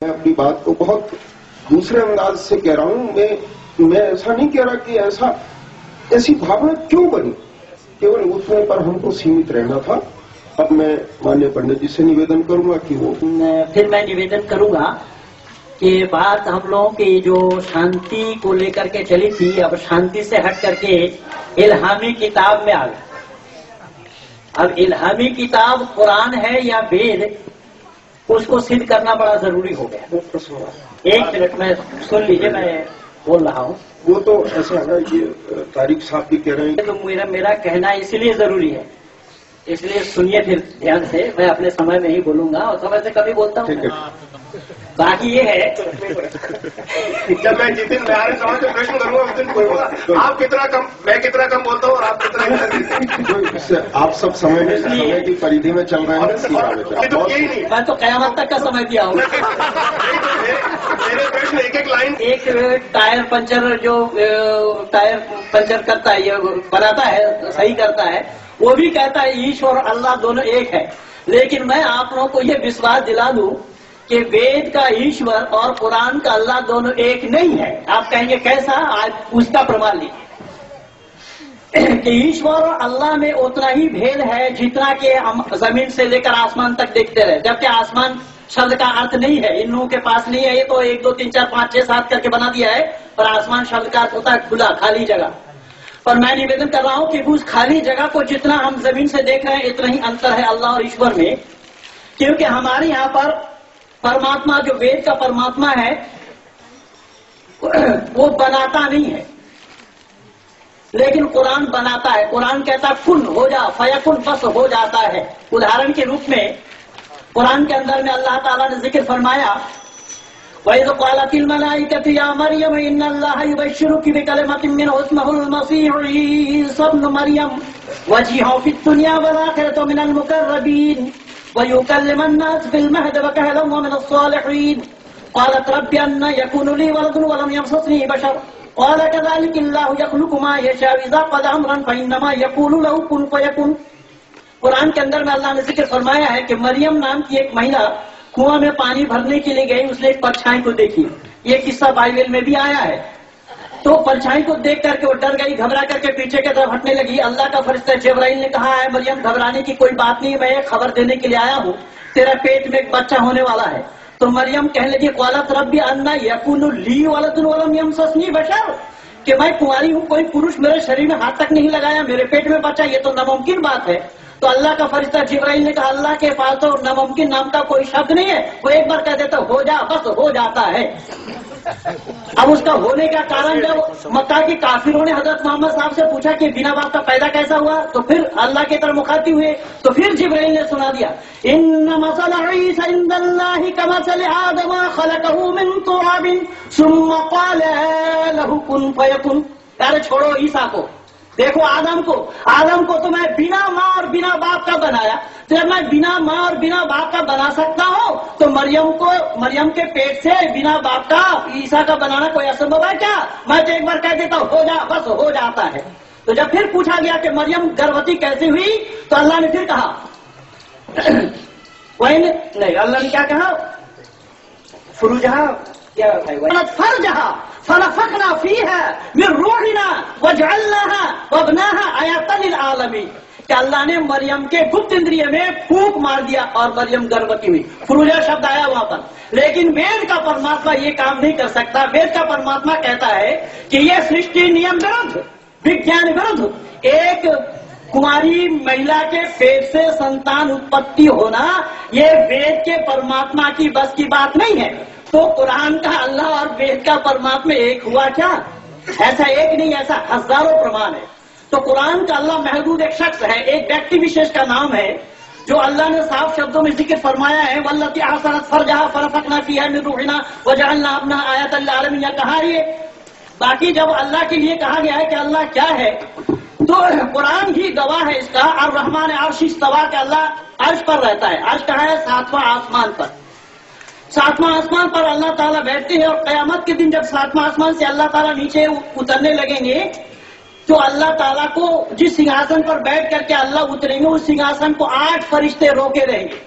میں اپنی بات کو بہت دوسرے انداز سے کہہ رہا ہوں. میں ایسا نہیں کہہ رہا کہ ایسی بھاونا کیوں بنی. کیول اتنے پر ہم کو سیمت رہنا تھا. اب میں مانیہ پنڈت جی سے نویدن کروں گا کہ وہ پھر میں نویدن کروں گا کہ بات ہم لوگوں کی جو شانتی کو لے کر کے چلی تھی اب شانتی سے ہٹ کر کے الہامی کتاب میں آ گئی. اب الہامی کتاب قرآن ہے یا وید اس کو سدھ کرنا بڑا ضروری ہو گیا. ایک منٹ میں سن لیجیے میں بول رہا ہوں. وہ تو ایسا ہے یہ طارق صاحب بھی کہہ رہے ہیں تو میرا کہنا اس لیے ضروری ہے اس لیے سنیے پھر دھیان سے. میں اپنے سمے میں ہی بولوں گا اور سمے سے کبھی بولتا ہوں. باقی یہ ہے جب میں جس دن میں جو پرشن کروں گا اس دن بولوں گا آپ کتنا کم میں کتنا کم بولتا ہوں اور آپ کتنا آپ سب سمے کی پریدھی میں چل رہے ہیں. میں تو قیامت تک کا سمے دیا ہوں. میرے پرشن ایک ایک لائن ایک ٹائر پنچر جو ٹائر پنچر کرتا ہے یہ بناتا ہے صحیح کرتا ہے وہ بھی کہتا ہے ایشور اور اللہ دونوں ایک ہے. لیکن میں آپ لوگوں کو یہ وشواس دلا دوں کہ وید کا ایشور اور قرآن کا اللہ دونوں ایک نہیں ہے. آپ کہیں گے کیسا؟ آج اس کا پرمان لیجیے کہ ایشور اور اللہ میں اتنا ہی بھید ہے جتنا کہ ہم زمین سے لے کر آسمان تک دیکھتے رہے. جبکہ آسمان شبد کا ارتھ نہیں ہے. ان لوگوں کے پاس نہیں ہے. یہ تو 1 2 3 4 5 6 7 کر کے بنا دیا ہے. پر آسمان شبد کا ارتھ ہوتا ہے کھلا خالی جگہ. پر میں نویدن کر رہا ہوں کہ اس خالی جگہ کو جتنا ہم زمین سے دیکھ رہے ہیں اتنا ہی انتر ہے اللہ اور ایشور میں. کیونکہ ہمارے یہاں پر پرماتما جو وید کا پرماتما ہے وہ بناتا نہیں ہے لیکن قرآن بناتا ہے. قرآن کہتا ہے کن ہو جا فیکن بس ہو جاتا ہے. ادھارن کے روپ میں قرآن کے اندر میں اللہ تعالیٰ نے ذکر فرمایا وَإِذْ قَالَتِ الْمَلَائِكَةُ يَا مَرْيَمُ إِنَّ اللَّهَ يُبَشِّرُكِ بِكَلِمَةٍ مِّنْهُ اسْمُهُ الْمَسِيحُ عِيسَى ابْنُ مَرْيَمَ وَجِيهًا فِي الدُّنْيَا وَالْآخِرَةِ مِنَ الْمُقَرَّبِينَ وَيُكَلِّمُ النَّاسَ فِي الْمَهْدِ وَكَهْلًا وَمِنَ الصَّالِحِينَ قَالَتْ رَبِّ أَنَّىٰ يَكُونُ لِي وَلَدٌ وَلَمْ يَمْسَسْنِي بَشَرٌ قَالَ كَذَٰلِكَ اللَّهُ يَخْلُقُ مَا يَشَاءُ إِذَا قَضَىٰ أَمْرًا فَإِنَّمَا يَقُولُ لَهُ كُن فَيَكُونُ. قرآن کے اندر میں اللہ نے ذکر فرمایا ہے کہ مریم نام کی ایک مہیلا کنواں میں پانی بھرنے کے لیے گئی. اس نے ایک پرچھائی کو دیکھی. یہ قصہ بائبل میں بھی آیا ہے. تو پرچھائی کو دیکھ کر کے وہ ڈر گئی. گھبرا کر کے پیچھے کی طرف ہٹنے لگی. اللہ کا فرشتہ جبرائیل نے کہا ہے مریم گھبرانے کی کوئی بات نہیں. میں ایک خبر دینے کے لیے آیا ہوں. تیرا پیٹ میں ایک بچہ ہونے والا ہے. تو مریم کہنے لگی قالت ربی انا یکون لی ولد ولم یمسسنی بشر کہ میں کنواری ہوں کوئی پروش میرے شریر میں ہاتھ تک نہیں لگایا میرے پیٹ میں بچہ. یہ تو ناممکن بات ہے. تو اللہ کا فرشتہ جبرائیل نے کہا اللہ کے پاس تو ناممکن نام کا کوئی شبد نہیں ہے. وہ ایک بار کہہ دیتا ہو جا بس ہو جاتا ہے. اب اس کا ہونے کا کارن جب مکہ کے کافروں نے حضرت محمد صاحب سے پوچھا کہ بنا باپ کا پیدا کیسا ہوا تو پھر اللہ کی طرف مخاطب ہوئے تو پھر جبرائیل نے سنا دیا ان مثل عیسی عند اللہ کمثل آدم خلقہ من تراب ثم قال له کن فیکن. ارے چھوڑو عیسیٰ کو. دیکھو آدم کو تو میں بنا ماں اور بنا باپ کا بنایا. جب میں بنا ماں اور بنا باپ کا بنا سکتا ہوں تو مریم کے پیٹ سے بنا باپ کا عیسیٰ کا بنانا کوئی اسباب ہے کیا؟ میں تو ایک بار کہہ دیتا ہوں ہو جا بس ہو جاتا ہے. تو جب پھر پوچھا گیا کہ مریم گربوتی کیسے ہوئی تو اللہ نے پھر کہا نہیں اللہ نے کیا کہا فروجہا کیا فرجہا فنفخنا فیہا من روحنا وجعلناہا وابناہا آیاتا للعالمین کہ اللہ نے مریم کے گپت اندریہ میں پھونک مار دیا اور مریم گربوتی ہوئی. فروجہ شبد آیا وہاں پر. لیکن وید کا پرماتما یہ کام نہیں کر سکتا. وید کا پرماتما کہتا ہے کہ یہ سرشٹی نیم ورد وگیان ورد ایک کماری مہیلا کے پیٹ سے سنتان اتپتی ہونا یہ وید کے پرماتما کی بس کی بات نہیں ہے. تو قرآن کا اللہ اور وید کا پرماتما ایک ہوا کیا؟ ایسا ایک نہیں ایسا ہزاروں پرمان ہے. تو قرآن کا اللہ محدود ایک شخص ہے ایک ویکتی وشیش کا نام ہے جو اللہ نے صاف شبدوں میں ذکر فرمایا ہے واللتی احسنت فرجہا فنفخنا فیہا من روحنا وجعلنا ابنہا آیۃ للعالمین. کہا یہ باقی جب اللہ کے لیے کہا گیا ہے کہ اللہ کیا ہے تو قرآن ہی گواہ ہے اس کا. الرحمن عرش استویٰ کہ اللہ عرش پر رہتا ہے. عرش کہاں ہے؟ 7واں آسمان پر. 7واں آسمان پر اللہ تعالیٰ بیٹھتے ہیں اور قیامت کے دن جب 7واں آسمان سے اللہ تعالیٰ نیچے اترنے لگیں گے تو اللہ تعالیٰ کو جس سنگھاسن پر بیٹھ کر کے اللہ اتریں گے اس سنگھاسن کو 8 فرشتے روکے رہیں گے.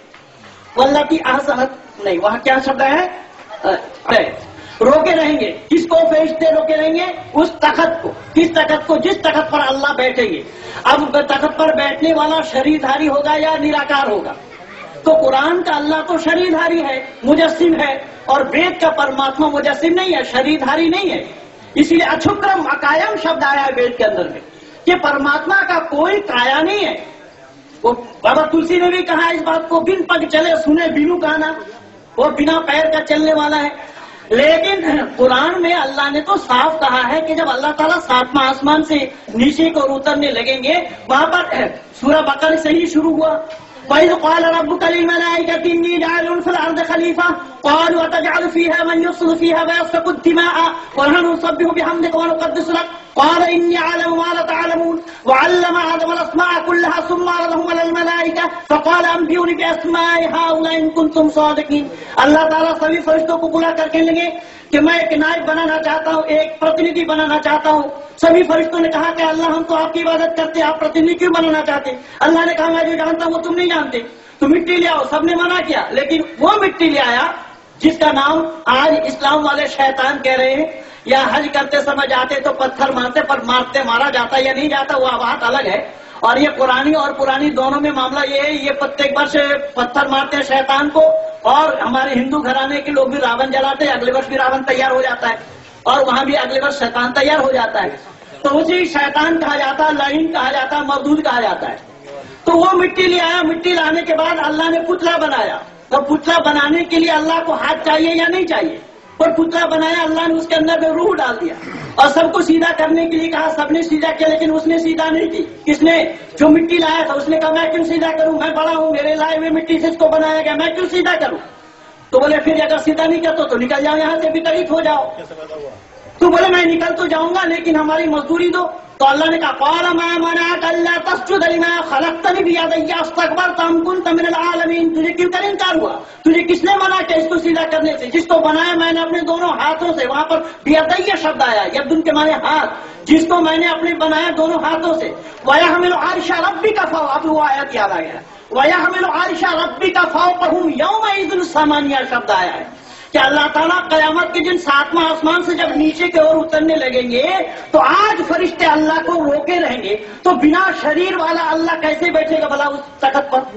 واللہ کی احسنت نہیں وہاں کیا شبد ہے روکے رہیں گے. کس کو فرشتے روکے رہیں گے؟ اس تخت کو. کس تخت کو؟ جس تخت پر اللہ بیٹھیں گے. اب تخت پر بیٹھنے والا شریدھاری ہوگا یا نراکار ہوگا؟ تو قرآن کا اللہ تو شریدھاری ہے، مجسم ہے، اور وید کا پرماتما مجسم نہیں ہے، شریدھاری نہیں ہے. اسی لیے اچھکرم اکایم شبد آیا ہے وید کے اندر میں کہ پرماتما کا کوئی کایا نہیں ہے. وہ بابا تلسی نے بھی کہا اس بات کو، بن پگ چلے سنے بینو کہنا، وہ بنا پیر کا چلنے والا ہے. لیکن قرآن میں اللہ نے تو صاف کہا ہے کہ جب اللہ تعالیٰ ساتواں آسمان سے نیچے کو اترنے لگیں گے، وہاں پر سورہ بقرہ سے ہی شروع ہوا. وَإِذْ قَالَ رَبُّكَ لِلْمَلَائِكَةِ إِنِّي جَاعِلٌ فِي الْأَرْضِ خَلِيفَةً قَالُوا أَتَجْعَلُ فِيهَا مَن يُفْسِدُ فِيهَا وَيَسْفِكُ الدِّمَاءَ وَنَحْنُ نُسَبِّحُ بِحَمْدِكَ وَنُقَدِّسُ لَكَ قَالَ إِنِّي أَعْلَمُ مَا لَا تَعْلَمُونَ وَعَلَّمَ آدَمَ الْأَسْمَاءَ كُلَّهَا ثُمَّ عَرَضَهُمْ عَلَى الْمَلَائِكَةِ فَقَالَ أَنبِئُونِي بِأَسْمَاءِ هَؤُلَاءِ إِن كُنتُمْ صَادِقِينَ. اللہ تعالیٰ سبھی فرشتوں کو بلا کر کہنے لگے کہ میں ایک نائب بنانا چاہتا ہوں، ایک پرتیندھی بنانا چاہتا ہوں. سبھی فرشتوں نے کہا کہ اللہ ہم تو آپ کی عبادت کرتے ہیں، آپ پرتیندھی کیوں بنانا چاہتے ہیں؟ اللہ نے کہا میں جو جانتا ہوں وہ تم نہیں جانتے، تو مٹی لے آؤ. سب نے منع کیا، لیکن وہ مٹی لے آیا جس کا نام آج اسلام والے شیطان کہہ رہے ہیں. یا حج کرتے سمجھ آتے تو پتھر مارتے، پر مارتے مارا جاتا یا نہیں جاتا وہ بات الگ ہے. اور یہ قرآنی اور پرانی دونوں میں معاملہ یہ ہے، یہ پرتیک برس پتھر مارتے ہیں شیطان کو، اور ہمارے ہندو گھرانے کے لوگ بھی راون جلاتے ہیں، اگلے برس بھی راون تیار ہو جاتا ہے، اور وہاں بھی اگلے برس شیطان تیار ہو جاتا ہے. تو اسی شیطان کہا جاتا ہے، لعین کہا جاتا ہے، مردود کہا جاتا ہے. تو وہ مٹی لے آیا. مٹی لانے کے بعد اللہ نے پتلا بنایا. تو پتلا بنانے کے لیے اللہ کو ہاتھ چاہیے یا نہیں چاہیے؟ اور پتلا بنایا، اللہ نے اس کے اندر میں روح ڈال دیا اور سب کو سیدھا کرنے کے لیے کہا. سب نے سیدھا کیا، لیکن اس نے سیدھا نہیں کی. کس نے؟ جو مٹی لایا تھا. اس نے کہا میں کیوں سیدھا کروں، میں بڑا ہوں، میرے لائے ہوئے مٹی سے اس کو بنایا گیا، میں کیوں سیدھا کروں؟ تو بولے پھر اگر سیدھا نہیں کرتا تو نکل جاؤ یہاں سے، بتڑیت ہو جاؤ. تو بولے میں نکل تو جاؤں گا لیکن ہماری مزدوری دو. تو اللہ نے کہا قال ما منعك الا تسجد لما خلقتني بيدي استكبرت ام كنت من العالمين. تجھے کیوں کر انکار ہوا؟ تجھے کس نے منع کیا اس کو سیدھا کرنے سے؟ جس کو بنایا میں نے اپنے دونوں ہاتھوں سے. وہاں پر بیدی شبد آیا، یدن کے معنی ہاتھ، جس کو میں نے اپنے بنایا دونوں ہاتھوں سے. وَيَحْمِلُ عَرْشَ رَبِّكَ فَوْقَهُ. اب وہ آیت یاد آ گیا. وَيَحْمِلُ عَرْشَ رَبِّكَ فَوْقَهُمْ يَوْمَئِذٍ ثَمَانِيَةُ شبد آیا ہے کہ اللہ تعالیٰ قیامت کے دن ساتواں آسمان سے جب نیچے کی اور اترنے لگیں گے تو آج فرشتے اللہ کو روکے رہیں گے. تو بنا شریر والا اللہ کیسے بیٹھے گا بھلا اس تخت پر؟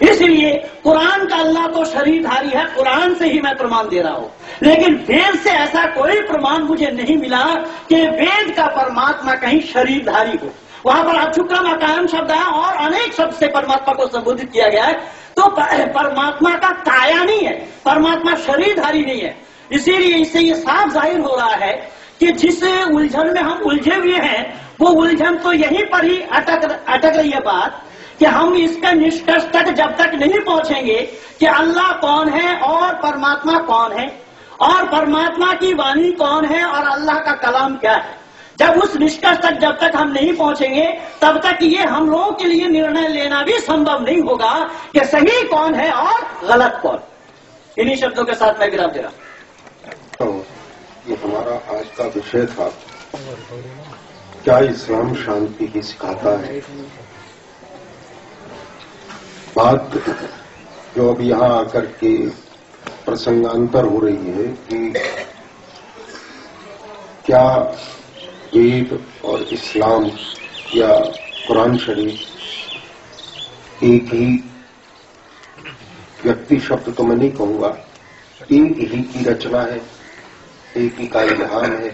اس لیے قرآن کا اللہ تو شریدھاری ہے، قرآن سے ہی میں پرمان دے رہا ہوں. لیکن وید سے ایسا کوئی پرمان مجھے نہیں ملا کہ وید کا پرماتما کہیں شریدھاری ہو. وہاں پر اچھکرم اکایم شبد ہے اور انیک شبد سے پرماتما کو سمبودھت کیا گیا ہے. تو پرماتما کا کایا نہیں ہے، پرماتما شریدھاری نہیں ہے. اسی لیے اس سے یہ صاف ظاہر ہو رہا ہے کہ جس الجھن میں ہم الجھے ہوئے ہیں وہ الجھن تو یہیں پر ہی اٹک رہی ہے بات کہ ہم اس کا نشکرش تک جب تک نہیں پہنچیں گے کہ اللہ کون ہے اور پرماتما کون ہے اور پرماتما کی وانی کون ہے اور اللہ کا کلام کیا ہے، جب اس نشکرش تک جب تک ہم نہیں پہنچیں گے تب تک یہ ہم لوگوں کے لیے نرنے لینا بھی سمبھو نہیں ہوگا کہ صحیح کون ہے اور غلط کون. انہی شبدوں کے ساتھ میں گرام دے رہا ہوں. یہ ہمارا آج کا وشے تھا، کیا اسلام شانتی کی سکھاتا ہے. بات جو اب یہاں آ کر کے پرسنگانتر ہو رہی ہے کہ کیا وید اور اسلام یا قرآن شریف ایک ہی ویکتی شبد تو میں نہیں کہوں گا، ایک ہی کی رچنا ہے، ایک ہی کا الہام ہے.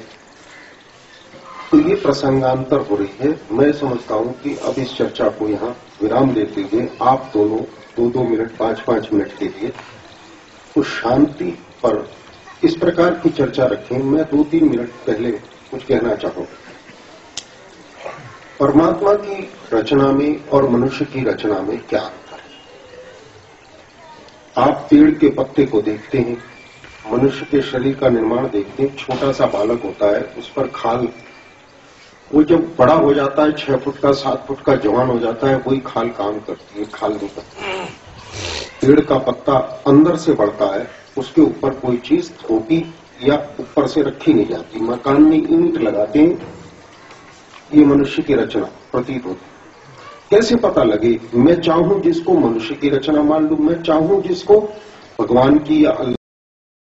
تو یہ پرسنگانتر ہو رہی ہے. میں سمجھتا ہوں کہ اب اس چرچا کو یہاں ورام دیتے ہوئے آپ دونوں 2-2 منٹ 5-5 منٹ کے لیے اس شانتی پر اس پرکار کی چرچا رکھیں. میں 2-3 منٹ پہلے کچھ کہنا چاہوں. پرماتما کی رچنا میں اور منشیہ کی رچنا میں کیا انتر ہے؟ آپ پیڑ کے پتے کو دیکھتے ہیں، منشیہ کے شریر کا نرمان دیکھتے ہیں. چھوٹا سا بالک ہوتا ہے، اس پر کھال، وہ جب بڑا ہو جاتا ہے 6 فٹ کا 7 فٹ کا جوان ہو جاتا ہے، وہی کھال کام کرتی ہے، کھال نہیں کرتی. پیڑ کا پتا اندر سے بڑھتا ہے، اس کے اوپر کوئی چیز تھوپی یا اوپر سے رکھی نہیں جاتی. مکان میں اینٹ لگاتے ہیں. یہ منشیہ کی رچنا پرتیت ہوتی. کیسے پتا لگے؟ میں چاہوں جس کو منشیہ کی رچنا مان لوں، میں چاہوں جس کو بھگوان کی یا اللہ